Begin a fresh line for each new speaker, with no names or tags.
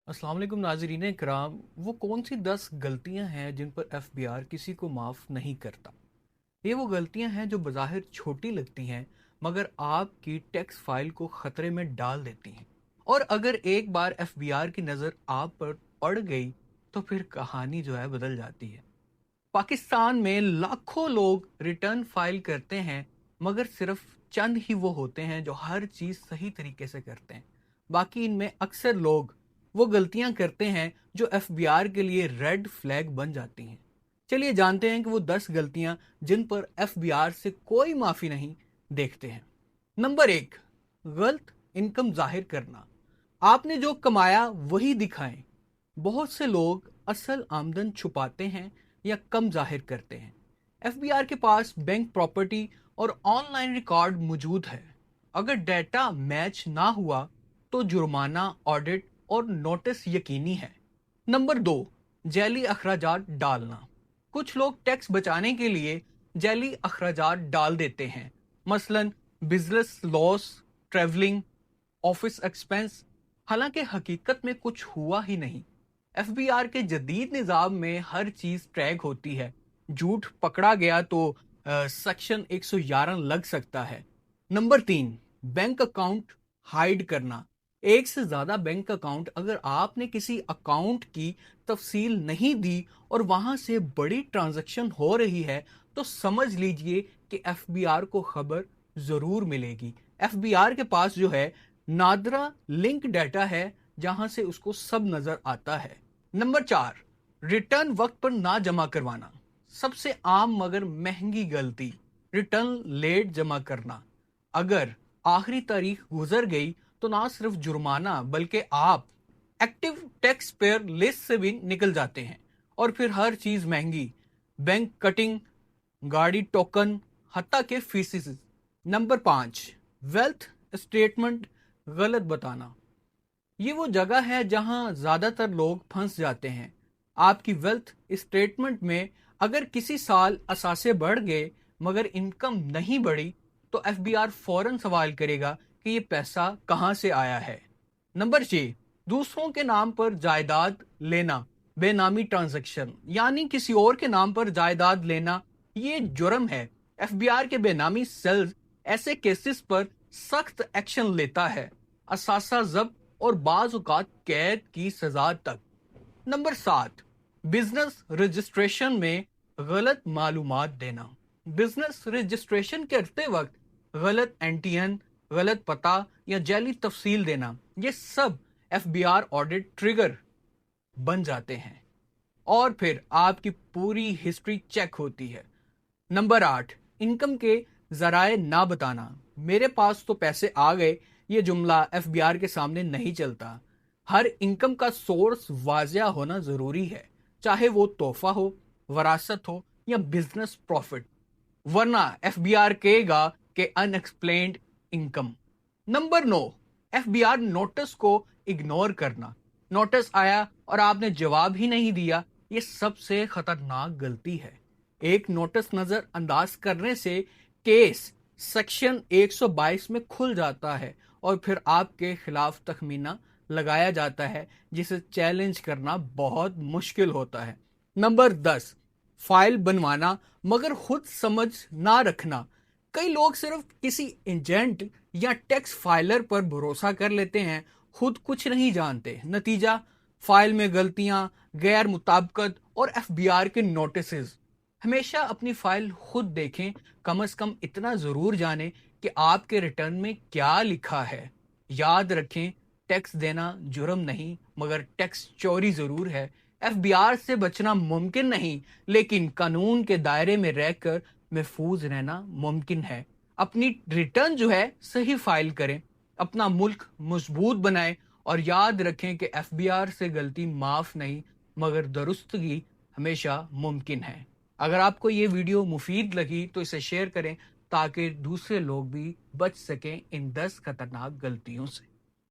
अस्सलाम वालेकुम नाज़रीन इकराम। वो कौन सी 10 गलतियां हैं जिन पर एफबीआर किसी को माफ़ नहीं करता? ये वो गलतियां हैं जो बज़ाहिर छोटी लगती हैं मगर आपकी टैक्स फाइल को ख़तरे में डाल देती हैं। और अगर एक बार एफबीआर की नज़र आप पर पड़ गई तो फिर कहानी जो है बदल जाती है। पाकिस्तान में लाखों लोग रिटर्न फाइल करते हैं मगर सिर्फ चंद ही वो होते हैं जो हर चीज़ सही तरीके से करते हैं। बाकी इनमें अक्सर लोग वो गलतियां करते हैं जो एफबीआर के लिए रेड फ्लैग बन जाती हैं। चलिए जानते हैं कि वो 10 गलतियां जिन पर एफबीआर से कोई माफ़ी नहीं देखते हैं। नंबर 1, गलत इनकम जाहिर करना। आपने जो कमाया वही दिखाएं। बहुत से लोग असल आमदन छुपाते हैं या कम जाहिर करते हैं। एफबीआर के पास बैंक प्रॉपर्टी और ऑनलाइन रिकॉर्ड मौजूद है। अगर डेटा मैच ना हुआ तो जुर्माना, ऑडिट और नोटिस यकीनी है। नंबर 2, जैली अखराजात डालना। कुछ लोग टैक्स बचाने के लिए जैली अखराजात डाल देते हैं, मसलन business loss, travelling, office expense. हालांकि हकीकत में कुछ हुआ ही नहीं। एफबीआर के जदीद निज़ाम में हर चीज़ ट्रैक होती है। झूठ पकड़ा गया तो सेक्शन 111 लग सकता है। नंबर 3, बैंक अकाउंट हाइड करना। एक से ज़्यादा बैंक अकाउंट। अगर आपने किसी अकाउंट की तफसील नहीं दी और वहां से बड़ी ट्रांजैक्शन हो रही है तो समझ लीजिए कि एफबीआर को खबर ज़रूर मिलेगी। एफबीआर के पास जो है नादरा लिंक डाटा है जहां से उसको सब नजर आता है। नंबर 4, रिटर्न वक्त पर ना जमा करवाना। सबसे आम मगर महंगी गलती, रिटर्न लेट जमा करना। अगर आखिरी तारीख गुजर गई तो ना सिर्फ जुर्माना बल्कि आप एक्टिव टैक्स पेयर लिस्ट से भी निकल जाते हैं। और फिर हर चीज महंगी, बैंक कटिंग, गाड़ी टोकन, हत्ता के फीसिस। नंबर 5, वेल्थ स्टेटमेंट गलत बताना। ये वो जगह है जहां ज्यादातर लोग फंस जाते हैं। आपकी वेल्थ स्टेटमेंट में अगर किसी साल असासे बढ़ गए मगर इनकम नहीं बढ़ी तो एफबीआर फौरन सवाल करेगा कि ये पैसा कहां से आया है। नंबर 6, दूसरों के नाम पर जायदाद लेना, बेनामी ट्रांजैक्शन, यानी किसी और के नाम पर जायदाद लेना ये जुर्म है। एफबीआर के बेनामी सेल्स ऐसे केसेस पर सख्त एक्शन लेता है, असासा जब्त और बाज औकात कैद की सजा तक। नंबर 7, बिजनेस रजिस्ट्रेशन में गलत मालूमात देना। बिजनेस रजिस्ट्रेशन करते वक्त गलत एनटीएन, गलत पता या जैली तफसील देना, ये सब एफबीआर ऑडिट ट्रिगर बन जाते हैं और फिर आपकी पूरी हिस्ट्री चेक होती है। नंबर 8, इनकम के जराए ना बताना। मेरे पास तो पैसे आ गए, ये जुमला एफबीआर के सामने नहीं चलता। हर इनकम का सोर्स वाजिया होना जरूरी है, चाहे वो तोहफा हो, वरासत हो या बिजनेस प्रॉफिट, वरना एफबीआर कहेगा कि unexplained income. Number 9, FBR notice को इग्नोर करना। नोटिस आया और आपने जवाब ही नहीं दिया, ये सबसे खतरनाक गलती है। एक नोटिस नजर अंदाज करने से केस सेक्शन 122 में खुल जाता है और फिर आपके खिलाफ तखमीना लगाया जाता है जिसे चैलेंज करना बहुत मुश्किल होता है। नंबर 10, फाइल बनवाना मगर खुद समझ ना रखना। कई लोग सिर्फ किसी एजेंट या टैक्स फाइलर पर भरोसा कर लेते हैं, खुद कुछ नहीं जानते। नतीजा, फाइल में गलतियां, गैर मुताबिकत और एफबीआर के नोटिसेस। हमेशा अपनी फाइल खुद देखें, कम से कम इतना जरूर जानें कि आपके रिटर्न में क्या लिखा है। याद रखें, टैक्स देना जुर्म नहीं मगर टैक्स चोरी जरूर है। एफबीआर से बचना मुमकिन नहीं लेकिन कानून के दायरे में रहकर महफूज रहना मुमकिन है। अपनी रिटर्न जो है सही फाइल करें, अपना मुल्क मजबूत बनाएं और याद रखें कि एफबीआर से गलती माफ नहीं मगर दुरुस्तगी हमेशा मुमकिन है। अगर आपको ये वीडियो मुफीद लगी तो इसे शेयर करें ताकि दूसरे लोग भी बच सकें इन 10 खतरनाक गलतियों से।